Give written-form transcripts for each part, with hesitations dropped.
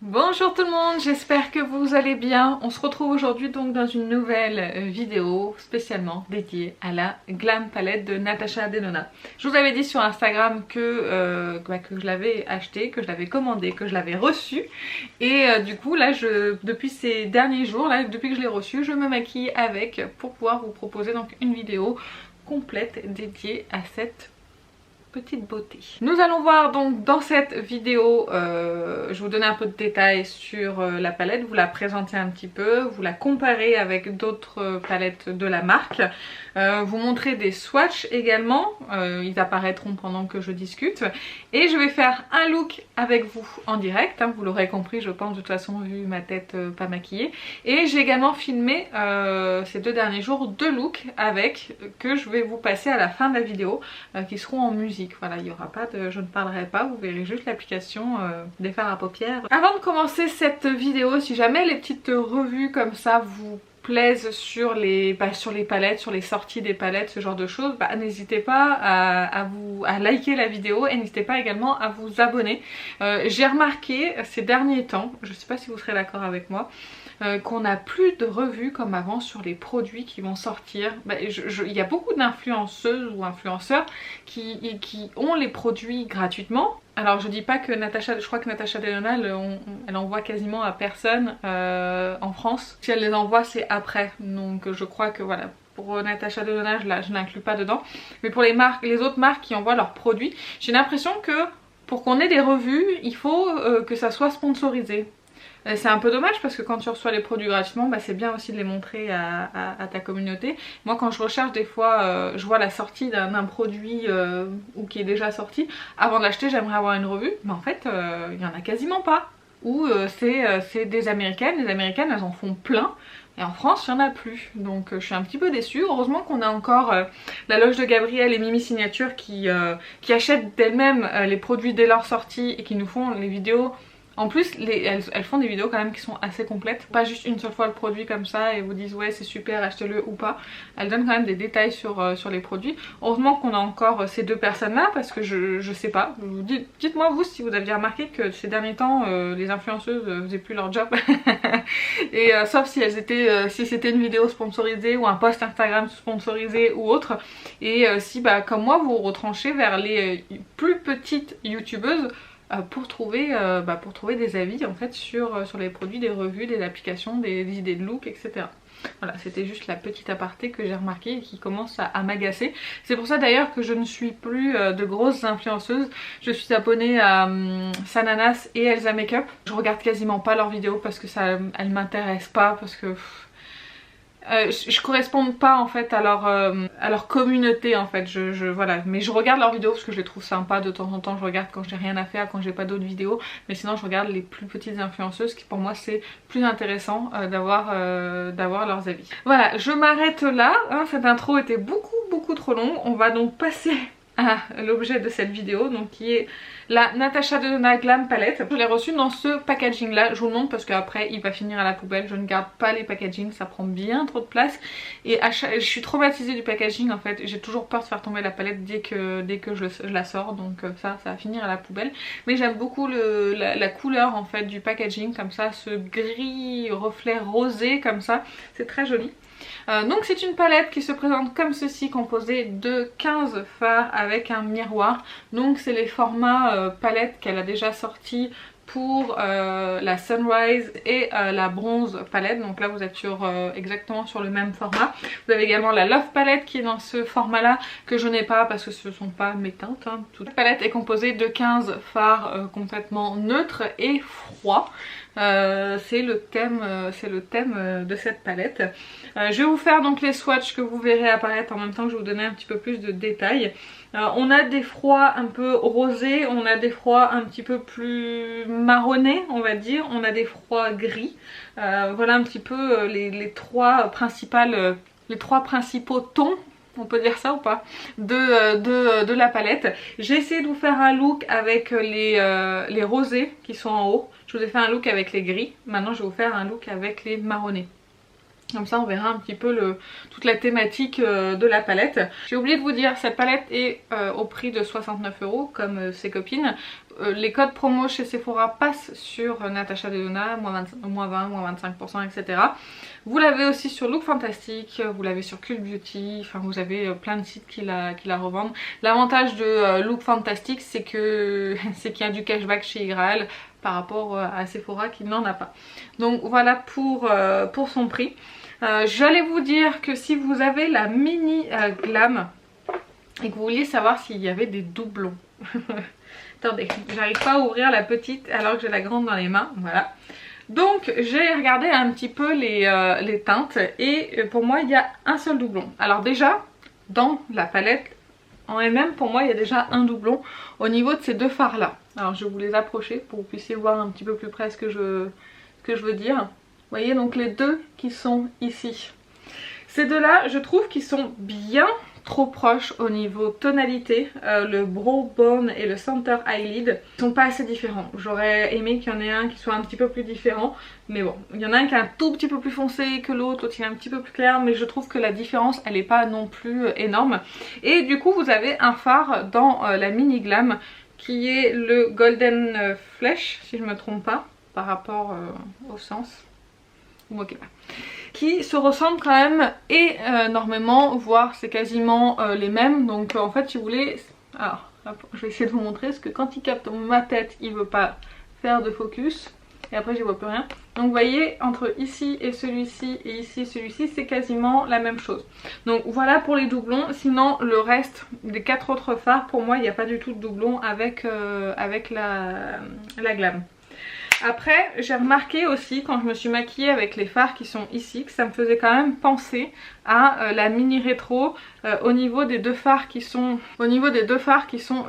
Bonjour tout le monde, j'espère que vous allez bien. On se retrouve aujourd'hui donc dans une nouvelle vidéo spécialement dédiée à la Glam Palette de Natasha Denona. Je vous avais dit sur Instagram que je l'avais acheté, que je l'avais commandé, que je l'avais reçu. Et du coup là, depuis ces derniers jours, là, depuis que je l'ai reçu, je me maquille avec pour pouvoir vous proposer donc une vidéo complète dédiée à cette petite beauté. Nous allons voir donc dans cette vidéo, je vous donner un peu de détails sur la palette, vous la présenter un petit peu, vous la comparer avec d'autres palettes de la marque, vous montrer des swatchs également, ils apparaîtront pendant que je discute, et je vais faire un look avec vous en direct, hein, vous l'aurez compris je pense de toute façon vu ma tête pas maquillée, et j'ai également filmé ces 2 derniers jours 2 looks avec que je vais vous passer à la fin de la vidéo qui seront en musique. Voilà, il n'y aura pas de... je ne parlerai pas, vous verrez juste l'application des fards à paupières. Avant de commencer cette vidéo, si jamais les petites revues comme ça vous plaisent sur les palettes, sur les sorties des palettes, ce genre de choses, n'hésitez pas à liker la vidéo et n'hésitez pas également à vous abonner. J'ai remarqué ces derniers temps, je ne sais pas si vous serez d'accord avec moi, qu'on n'a plus de revues comme avant sur les produits qui vont sortir. Il y a beaucoup d'influenceuses ou influenceurs qui ont les produits gratuitement. Alors je dis pas que Natasha, je crois que Natasha Denona elle envoie quasiment à personne en France. Si elle les envoie c'est après, donc je crois que voilà. Pour Natasha Denona je n'inclus pas dedans. Mais pour les autres marques qui envoient leurs produits, j'ai l'impression que pour qu'on ait des revues, il faut que ça soit sponsorisé. C'est un peu dommage parce que quand tu reçois les produits gratuitement, c'est bien aussi de les montrer à ta communauté. Moi quand je recherche des fois, je vois la sortie d'un produit ou qui est déjà sorti. Avant de l'acheter j'aimerais avoir une revue, mais en fait il n'y en a quasiment pas. Ou c'est des américaines, les américaines elles en font plein. Et en France, il n'y en a plus. Donc je suis un petit peu déçue. Heureusement qu'on a encore la loge de Gabrielle et Mimi Signature qui achètent d'elles-mêmes les produits dès leur sortie et qui nous font les vidéos. En plus, elles font des vidéos quand même qui sont assez complètes. Pas juste une seule fois le produit comme ça et vous disent ouais c'est super, achetez-le ou pas. Elles donnent quand même des détails sur les produits. Heureusement qu'on a encore ces 2 personnes là parce que je sais pas. Dites-moi vous si vous aviez remarqué que ces derniers temps les influenceuses faisaient plus leur job. Et sauf si elles étaient, si c'était une vidéo sponsorisée ou un post Instagram sponsorisé ou autre. Et si comme moi vous retranchez vers les plus petites youtubeuses pour trouver des avis en fait sur les produits, des revues, des applications, des idées de look, etc. Voilà, c'était juste la petite aparté que j'ai remarqué et qui commence à m'agacer. C'est pour ça d'ailleurs que je ne suis plus de grosses influenceuses. Je suis abonnée à Sananas et Elsa Makeup. Je regarde quasiment pas leurs vidéos parce que elles m'intéressent pas, parce que... je correspond pas en fait à leur communauté en fait, voilà, mais je regarde leurs vidéos parce que je les trouve sympas de temps en temps, je regarde quand j'ai rien à faire, quand j'ai pas d'autres vidéos, mais sinon je regarde les plus petites influenceuses qui pour moi c'est plus intéressant d'avoir leurs avis. Voilà, je m'arrête là, hein, cette intro était beaucoup trop longue, on va donc passer à l'objet de cette vidéo, donc qui est la Natasha Denona Glam Palette. Je l'ai reçue dans ce packaging là, je vous le montre parce qu'après il va finir à la poubelle, je ne garde pas les packagings, ça prend bien trop de place et je suis traumatisée du packaging en fait, j'ai toujours peur de faire tomber la palette dès que je la sors, donc ça va finir à la poubelle. Mais j'aime beaucoup la couleur en fait du packaging, comme ça, ce gris reflet rosé comme ça, c'est très joli. Donc c'est une palette qui se présente comme ceci, composée de 15 fards avec un miroir. Donc c'est les formats palettes qu'elle a déjà sortis pour la Sunrise et la Bronze palette. Donc là vous êtes exactement sur le même format. Vous avez également la Love palette qui est dans ce format là, que je n'ai pas parce que ce ne sont pas mes teintes, hein. Toute la palette est composée de 15 fards complètement neutres et froids. C'est le thème de cette palette. Je vais vous faire donc les swatchs que vous verrez apparaître en même temps que je vais vous donner un petit peu plus de détails. On a des froids un peu rosés, on a des froids un petit peu plus marronnés on va dire, on a des froids gris. Voilà un petit peu les trois principaux tons, on peut dire ça ou pas, de la palette. J'ai essayé de vous faire un look avec les rosés qui sont en haut. Je vous ai fait un look avec les gris. Maintenant je vais vous faire un look avec les marronnés. Comme ça on verra un petit peu toute la thématique de la palette. J'ai oublié de vous dire, cette palette est au prix de 69 € comme ses copines. les codes promo chez Sephora passent sur Natasha Denona, moins 20, moins 25%, etc. Vous l'avez aussi sur Look Fantastic, vous l'avez sur Cult Beauty, enfin vous avez plein de sites qui la revendent. L'avantage de Look Fantastic, c'est qu'il y a du cashback chez Graal par rapport à Sephora qui n'en a pas. Donc voilà pour son prix. J'allais vous dire que si vous avez la mini Glam et que vous vouliez savoir s'il y avait des doublons. Attendez, j'arrive pas à ouvrir la petite alors que j'ai la grande dans les mains, voilà. Donc j'ai regardé un petit peu les teintes et pour moi il y a un seul doublon. Alors déjà, dans la palette en elle-même, pour moi il y a déjà un doublon au niveau de ces deux fards là. Alors je vais vous les approcher pour que vous puissiez voir un petit peu plus près ce que je veux dire. Vous voyez donc les deux qui sont ici. Ces deux là je trouve qu'ils sont bien trop proches au niveau tonalité. Le Brow Bone et le Center Eyelid sont pas assez différents. J'aurais aimé qu'il y en ait un qui soit un petit peu plus différent, mais bon, il y en a un qui est un tout petit peu plus foncé que l'autre, l'autre il est un petit peu plus clair, mais je trouve que la différence elle est pas non plus énorme. Et du coup vous avez un fard dans la mini Glam qui est le Golden Flesh, si je me trompe pas, par rapport au sens. Vous moquez pas. Qui se ressemblent quand même énormément, voire c'est quasiment les mêmes. Donc en fait si vous voulez, alors je vais essayer de vous montrer parce que quand il capte ma tête il veut pas faire de focus et après j'y vois plus rien. Donc vous voyez entre ici et celui-ci et ici celui-ci c'est quasiment la même chose. Donc voilà pour les doublons. Sinon le reste des 4 autres fards, pour moi il n'y a pas du tout de doublon avec la Glam. Après j'ai remarqué aussi quand je me suis maquillée avec les fards qui sont ici que ça me faisait quand même penser à la mini rétro au niveau des deux fards qui sont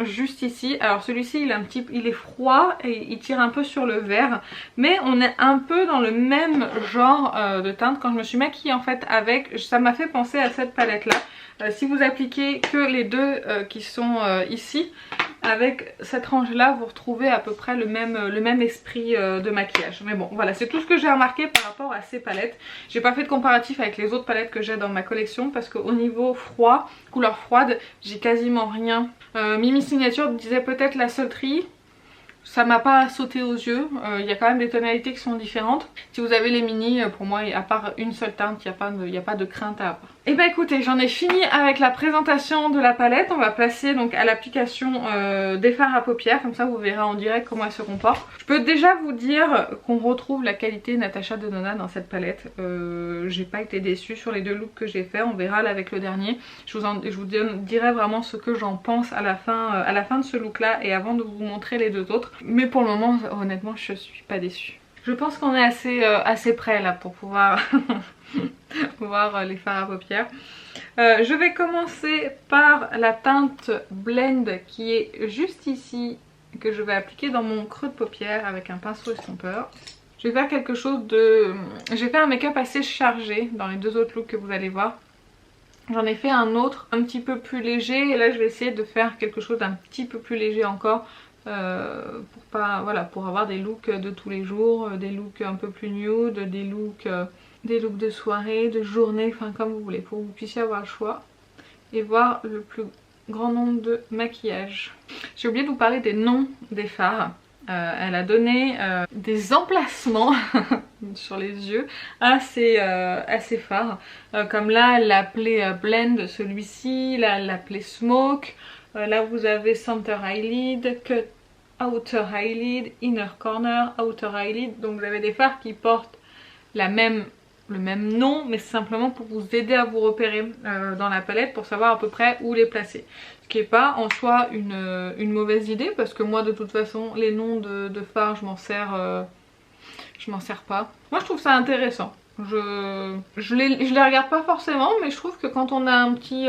juste ici. Alors celui-ci il est froid et il tire un peu sur le vert, mais on est un peu dans le même genre de teinte. Quand je me suis maquillée en fait avec, ça m'a fait penser à cette palette là. Si vous appliquez que les deux qui sont ici, avec cette rangée là vous retrouvez à peu près le même esprit de maquillage. Mais bon voilà, c'est tout ce que j'ai remarqué par rapport à ces palettes. J'ai pas fait de comparatif avec les autres palettes que j'ai dans ma collection parce qu'au niveau froid, couleur froide, j'ai quasiment rien. Mimi Signature disait peut-être la Sultry. Ça m'a pas sauté aux yeux, il y a quand même des tonalités qui sont différentes. Si vous avez les mini, pour moi à part une seule teinte, il n'y a pas de crainte à avoir. Et bah écoutez, j'en ai fini avec la présentation de la palette. On va passer donc à l'application des fards à paupières, comme ça vous verrez en direct comment elle se comporte. Je peux déjà vous dire qu'on retrouve la qualité Natasha Denona dans cette palette. J'ai pas été déçue sur les deux looks que j'ai fait, on verra là avec le dernier. Je vous dirai vraiment ce que j'en pense à la fin de ce look là et avant de vous montrer les deux autres. Mais pour le moment honnêtement je suis pas déçue. Je pense qu'on est assez près là pour pouvoir voir les fards à paupières. Je vais commencer par la teinte Blend qui est juste ici, que je vais appliquer dans mon creux de paupière avec un pinceau estompeur. Je vais faire quelque chose de... J'ai fait un make-up assez chargé dans les deux autres looks que vous allez voir. J'en ai fait un autre un petit peu plus léger et là je vais essayer de faire quelque chose d'un petit peu plus léger encore. Pour avoir des looks de tous les jours, des looks un peu plus nude, des looks de soirée, de journée, enfin comme vous voulez, pour que vous puissiez avoir le choix et voir le plus grand nombre de maquillages. J'ai oublié de vous parler des noms des fards. Elle a donné des emplacements sur les yeux à ces fards. Comme là elle l'a appelé Blend, celui-ci, là elle l'a appelé Smoke. Là vous avez Center Eyelid, Cut Outer Eyelid, Inner Corner, Outer Eyelid. Donc vous avez des fards qui portent le même nom, mais c'est simplement pour vous aider à vous repérer dans la palette pour savoir à peu près où les placer. Ce qui n'est pas en soi une mauvaise idée parce que moi de toute façon les noms de fards je m'en sers pas. Moi je trouve ça intéressant. Je les regarde pas forcément, mais je trouve que quand on a un petit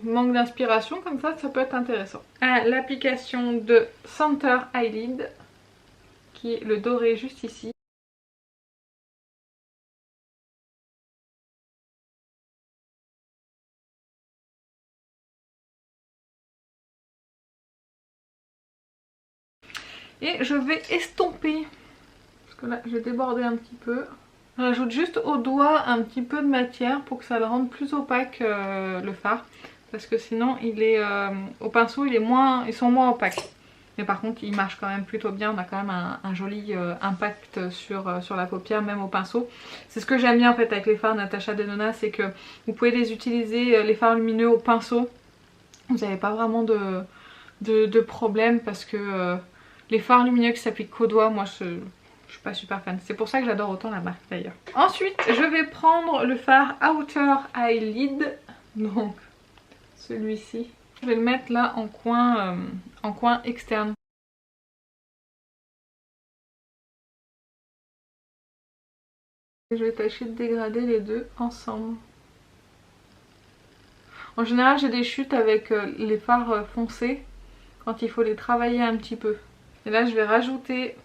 manque d'inspiration comme ça peut être intéressant. L'application de Center Eyelid qui est le doré juste ici. Et je vais estomper, parce que là j'ai débordé un petit peu. Je rajoute juste au doigt un petit peu de matière pour que ça le rende plus opaque le fard. Parce que sinon il est au pinceau ils sont moins opaques. mais par contre il marche quand même plutôt bien. On a quand même un joli impact sur la paupière, même au pinceau. C'est ce que j'aime bien en fait avec les fards Natasha Denona, c'est que vous pouvez les utiliser, les fards lumineux au pinceau. Vous n'avez pas vraiment de problème parce que les fards lumineux qui s'appliquent qu'aux doigts, moi je suis pas super fan. C'est pour ça que j'adore autant la marque d'ailleurs. Ensuite je vais prendre le fard Outer Eyelid, donc celui-ci. Je vais le mettre là en coin externe. Je vais tâcher de dégrader les deux ensemble. En général j'ai des chutes avec les fards foncés quand il faut les travailler un petit peu. Et là je vais rajouter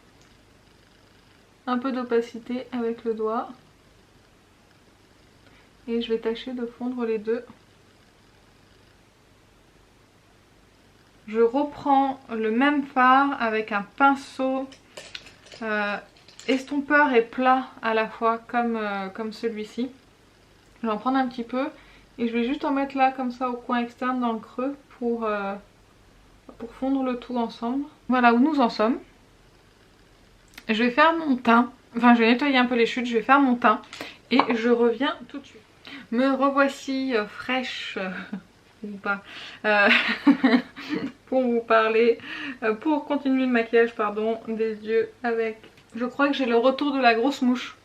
un peu d'opacité avec le doigt. Et je vais tâcher de fondre les deux. Je reprends le même fard avec un pinceau estompeur et plat à la fois comme celui-ci. Je vais en prendre un petit peu et je vais juste en mettre là comme ça au coin externe dans le creux pour fondre le tout ensemble. Voilà où nous en sommes. Je vais faire mon teint, enfin je vais nettoyer un peu les chutes, je vais faire mon teint et je reviens tout de suite. Me revoici fraîche ou pas pour vous parler, pour continuer le maquillage pardon des yeux avec, je crois que j'ai le retour de la grosse mouche.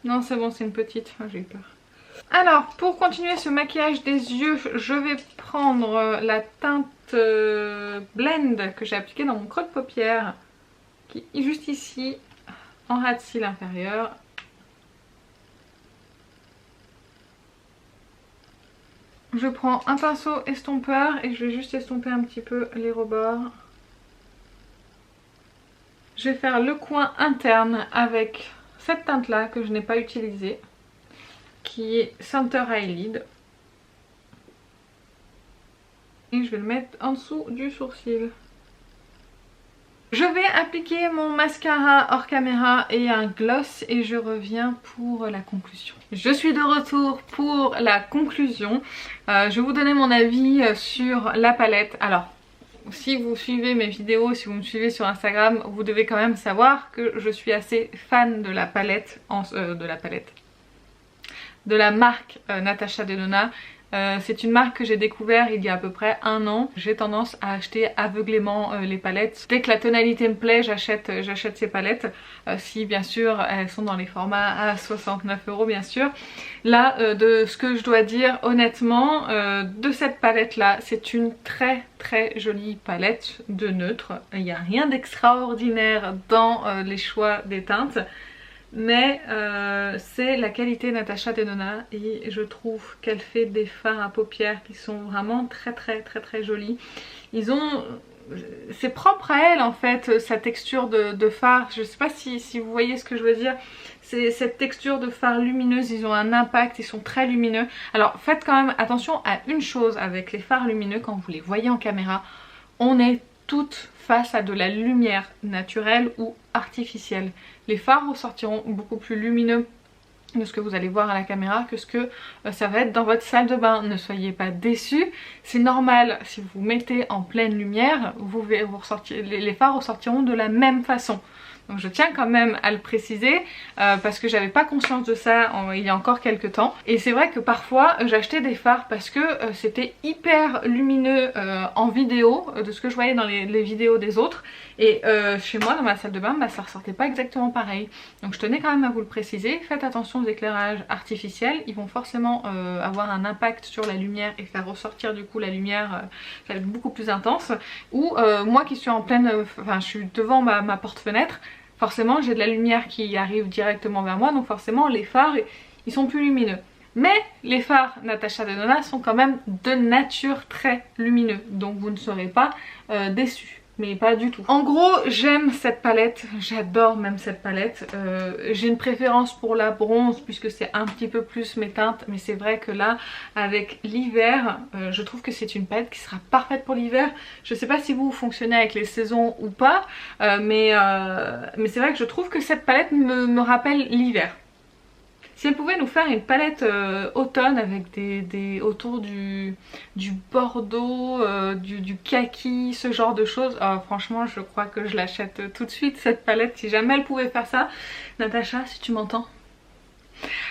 Non c'est bon, c'est une petite, j'ai eu peur. Alors pour continuer ce maquillage des yeux, je vais prendre la teinte Blend que j'ai appliquée dans mon creux de paupière qui est juste ici en ras de cils inférieur. Je prends un pinceau estompeur et je vais juste estomper un petit peu les rebords. Je vais faire le coin interne avec cette teinte là que je n'ai pas utilisée, qui est Center Eyelid. Et je vais le mettre en dessous du sourcil. Je vais appliquer mon mascara hors caméra et un gloss et je reviens pour la conclusion. Je suis de retour pour la conclusion. Je vais vous donner mon avis sur la palette. Alors, si vous suivez mes vidéos, si vous me suivez sur Instagram, vous devez quand même savoir que je suis assez fan de la palette, de la marque Natasha Denona. C'est une marque que j'ai découvert il y a à peu près 1 an. J'ai tendance à acheter aveuglément les palettes. Dès que la tonalité me plaît, j'achète ces palettes. Si bien sûr elles sont dans les formats à 69 € bien sûr. Là de ce que je dois dire honnêtement de cette palette là, c'est une très jolie palette de neutre. Il n'y a rien d'extraordinaire dans les choix des teintes. Mais c'est la qualité Natasha Denona et je trouve qu'elle fait des fards à paupières qui sont vraiment très jolis. Ils ont... c'est propre à elle en fait, sa texture de fard. Je sais pas si vous voyez ce que je veux dire. C'est cette texture de fard lumineuse, ils ont un impact, ils sont très lumineux. Alors faites quand même attention à une chose avec les fards lumineux quand vous les voyez en caméra. On est toutes face à de la lumière naturelle ou artificielle. Les fards ressortiront beaucoup plus lumineux de ce que vous allez voir à la caméra que ce que ça va être dans votre salle de bain. Ne soyez pas déçus, c'est normal, si vous mettez en pleine lumière, les fards ressortiront de la même façon. Donc je tiens quand même à le préciser parce que j'avais pas conscience de ça il y a encore quelques temps. Et c'est vrai que parfois j'achetais des fards parce que c'était hyper lumineux en vidéo de ce que je voyais dans les vidéos des autres. Et chez moi dans ma salle de bain ça ressortait pas exactement pareil. Donc je tenais quand même à vous le préciser. Faites attention aux éclairages artificiels. Ils vont forcément avoir un impact sur la lumière et faire ressortir du coup la lumière beaucoup plus intense. Ou moi qui suis en pleine... Enfin je suis devant ma porte-fenêtre. Forcément j'ai de la lumière qui arrive directement vers moi, donc forcément les fards ils sont plus lumineux. Mais les fards Natasha Denona sont quand même de nature très lumineux, donc vous ne serez pas déçus. Mais pas du tout. En gros j'aime cette palette, j'adore même cette palette. J'ai une préférence pour la bronze puisque c'est un petit peu plus mes teintes. Mais c'est vrai que là avec l'hiver je trouve que c'est une palette qui sera parfaite pour l'hiver. Je sais pas si vous fonctionnez avec les saisons ou pas, mais c'est vrai que je trouve que cette palette me rappelle l'hiver. Si elle pouvait nous faire une palette automne avec autour du bordeaux, du kaki, ce genre de choses, franchement je crois que je l'achète tout de suite cette palette si jamais elle pouvait faire ça. Natacha, si tu m'entends.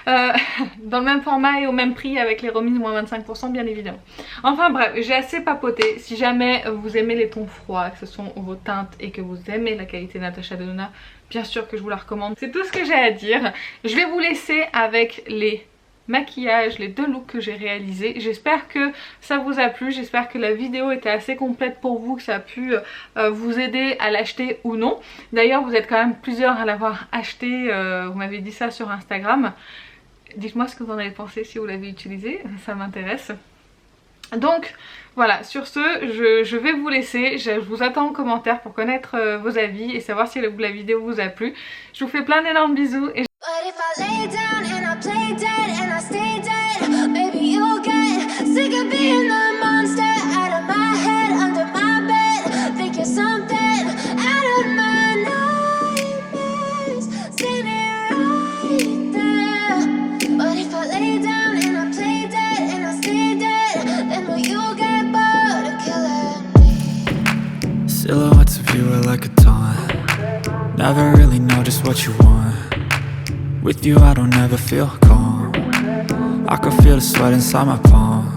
Dans le même format et au même prix avec les remises moins 25% bien évidemment. Enfin bref, j'ai assez papoté. Si jamais vous aimez les tons froids, que ce sont vos teintes et que vous aimez la qualité Natasha Denona, bien sûr que je vous la recommande. C'est tout ce que j'ai à dire. Je vais vous laisser avec les maquillages, les 2 looks que j'ai réalisés. J'espère que ça vous a plu, j'espère que la vidéo était assez complète pour vous, que ça a pu vous aider à l'acheter ou non. D'ailleurs vous êtes quand même plusieurs à l'avoir acheté, vous m'avez dit ça sur Instagram. Dites-moi ce que vous en avez pensé si vous l'avez utilisé, ça m'intéresse. Donc voilà, sur ce je vais vous laisser, je vous attends en commentaire pour connaître vos avis et savoir si la vidéo vous a plu. Je vous fais plein d'énormes bisous et sick of being the monster out of my head, under my bed, thinking something out of my nightmares, seen it right there. But if I lay down and I play dead and I stay dead, then will you get bored of killing me? Silhouettes of you are like a taunt, never really know just what you want. With you I don't ever feel calm, I can feel the sweat inside my palms.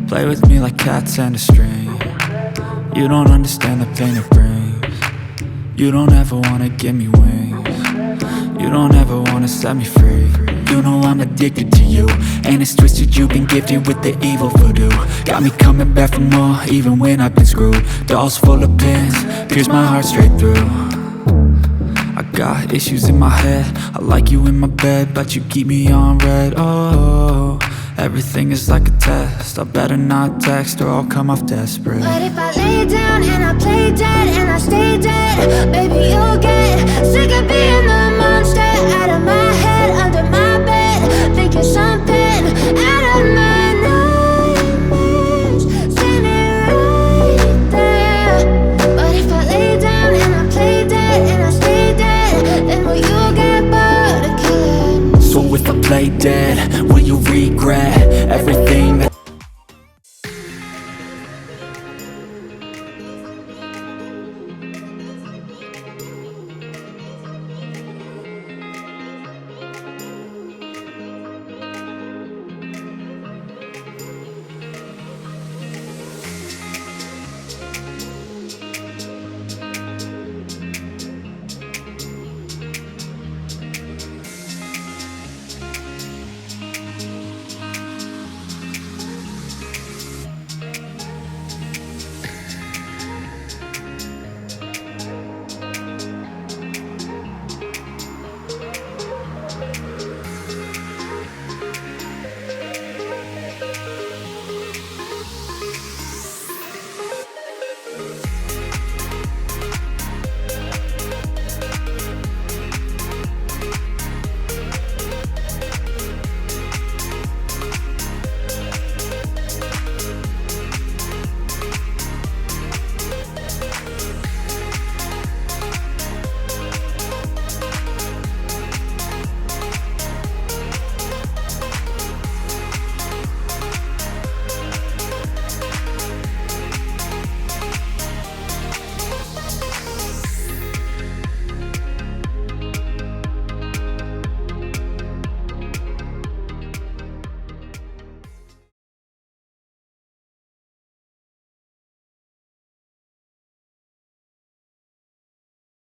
Play with me like cats and a string. You don't understand the pain it brings. You don't ever wanna give me wings. You don't ever wanna set me free. You know I'm addicted to you, and it's twisted, you've been gifted with the evil voodoo. Got me coming back for more, even when I've been screwed. Dolls full of pins, pierce my heart straight through. I got issues in my head, I like you in my bed, but you keep me on red, oh. Everything is like a test, I better not text or I'll come off desperate. But if I lay down and I play dead